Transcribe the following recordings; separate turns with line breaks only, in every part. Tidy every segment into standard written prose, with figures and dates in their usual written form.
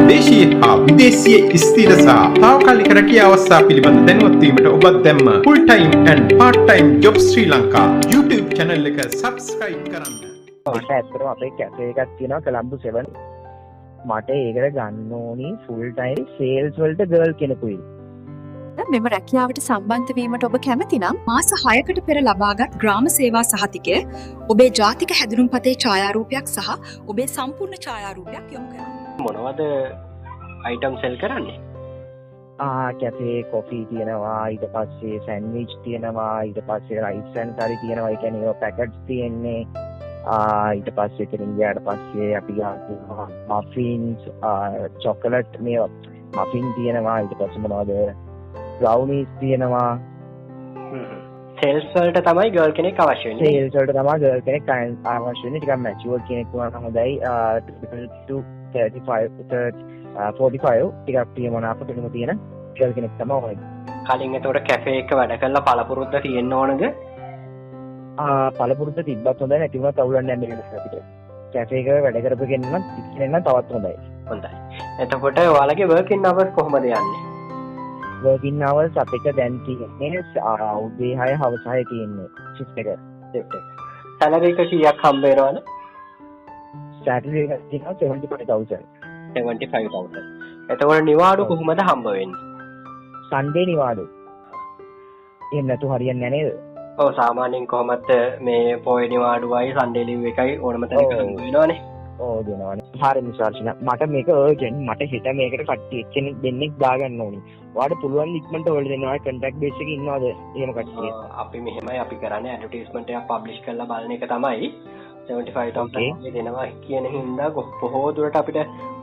දේශීය හා විදේශීය ස්ථිර සහ තාවකාලික රැකියාව අවස්ථා පිළිබඳ දැනුවත් වීමට ඔබත් දැම්ම full time and part time job Sri Lanka YouTube channel එක subscribe කරන්න.
මට ඇත්තටම අපේ කැෆේ එකක් තියෙනවා කොළඹ 7. මට ඒකට ගන්න ඕනි full time sales වලට girl කෙනෙකුයි.
මෙම රැකියාවට සම්බන්ධ වීමට ඔබ කැමති නම් මාස 6කට පෙර ලබාගත් ග්‍රාම සේවා සහතිකය, ඔබේ ජාතික හැඳුනුම්පතේ ඡායාරූපයක් සහ ඔබේ සම්පූර්ණ ඡායාරූපයක් යොමු කරන්න.
මොනවද අයිටම් සෙල් කරන්නේ?
කැෆේ කොෆි තියෙනවා, ඊට පස්සේ සෑන්ඩ්විච් තියෙනවා, ඊට පස්සේ රයිස් ඇන්ඩ් කරි තියෙනවා. ඒ කියන්නේ ඒවා පැකට්ස් තියෙන්නේ. ඊට පස්සේ ඉතින් ගියාට පස්සේ අපි ගන්නවා මෆින්ස්, චොකලට් මේ මෆින් තියෙනවා. ඊට පස්සේ මොනවද බ්‍රවුනීස් තියෙනවා.
සේල්ස් වලට තමයි ගර්ල් කෙනෙක් අවශ්‍ය වෙන්නේ.
සේල්ස් වලට තමයි ගර්ල් කෙනෙක් අවශ්‍ය වෙන්නේ. ටිකක් මැචුවර් කෙනෙක් වුණා හොඳයි. 45 ටිකක් ප්‍රියමනාප කෙනෙක් තියෙන ගර්ල් කෙනෙක් තමයි ඕනේ.
කලින් එතකොට කැෆේ එක වැඩ කරලා පළපුරුද්ද තියෙන්න ඕනද?
පළපුරුද්ද තිබ්බත් හොඳයි, නැති වුණත් අවුලක් නැහැ මේක අපිට. කැෆේ එක වැඩ කරපු කෙනෙක් නම් තවත් හොඳයි.
හොඳයි. එතකොට ඔයාලගේ working hours කොහොමද යන්නේ?
working hours අපිට දැන් තියෙන්නේ උදේ 6 හවස 6 තියෙන්නේ shift එක.
salary එක කීයක් හම්බ වෙනවද?
salary එක තියෙනවා 75000.
75000. එතකොට නිවාඩු කොහොමද හම්බ වෙන්නේ?
Sunday නිවාඩු. එහෙම නැතු හරියන්නේ නැහැ නේද?
ඔව් සාමාන්‍යයෙන් කොහොමද මේ පොය නිවාඩුවයි Sunday leave එකයි ඕනම තැනක හම්බ වෙනවනේ.
ඔව් දෙනවනේ. හරි මිසර්ෂණ. මට මේක urgent. මට හිත මේකට කට්ටිය කෙනෙක් දෙන්නෙක් දාගන්න ඕනේ. ඔයාලට පුළුවන් ඉක්මනට ඔයාලට දෙන්න. ඔයාලා contact base එකේ ඉන්නවද? එහෙම කට්ටිය.
අපි මෙහෙමයි අපි කරන්නේ advertisement එකක් publish කරලා බලන එක තමයි. 75000 දෙනවා කියන හින්දා බොහෝ දුරට අපිට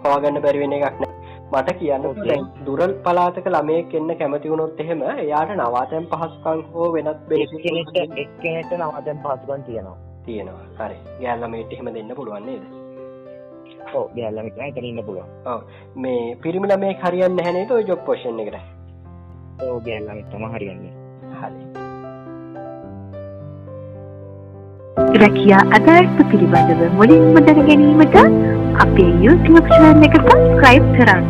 හොයාගන්න බැරි වෙන එකක් නෑ. මට කියන්න පුළුවන් දුර පළාතක ළමයෙක් එන්න කැමති වුණොත් එහෙම එයාට නවාතැන් පහසුකම් හෝ වෙනත්
එක්කෙනෙක්ට නවාතැන් පහසුකම් තියෙනවා.
හරි. ගෑල් ළමයෙක්ට එහෙම දෙන්න පුළුවන් නේද?
ඔව් ගෑල් ළමයෙක් නම් එතන ඉන්න පුළුවන්.
ඔව් මේ පිරිමි ළමයෙක් හරියන්නේ නැහැ නේද ওই ජොබ් පොසිෂන් එකට?
ඔව් ගෑල් ළමයෙක් තමයි හරියන්නේ.
හරි.
රැකියා අදාළත්ව පිළිබඳව මුලින්ම දැන ගැනීමට අපේ YouTube channel එක subscribe කරන්න.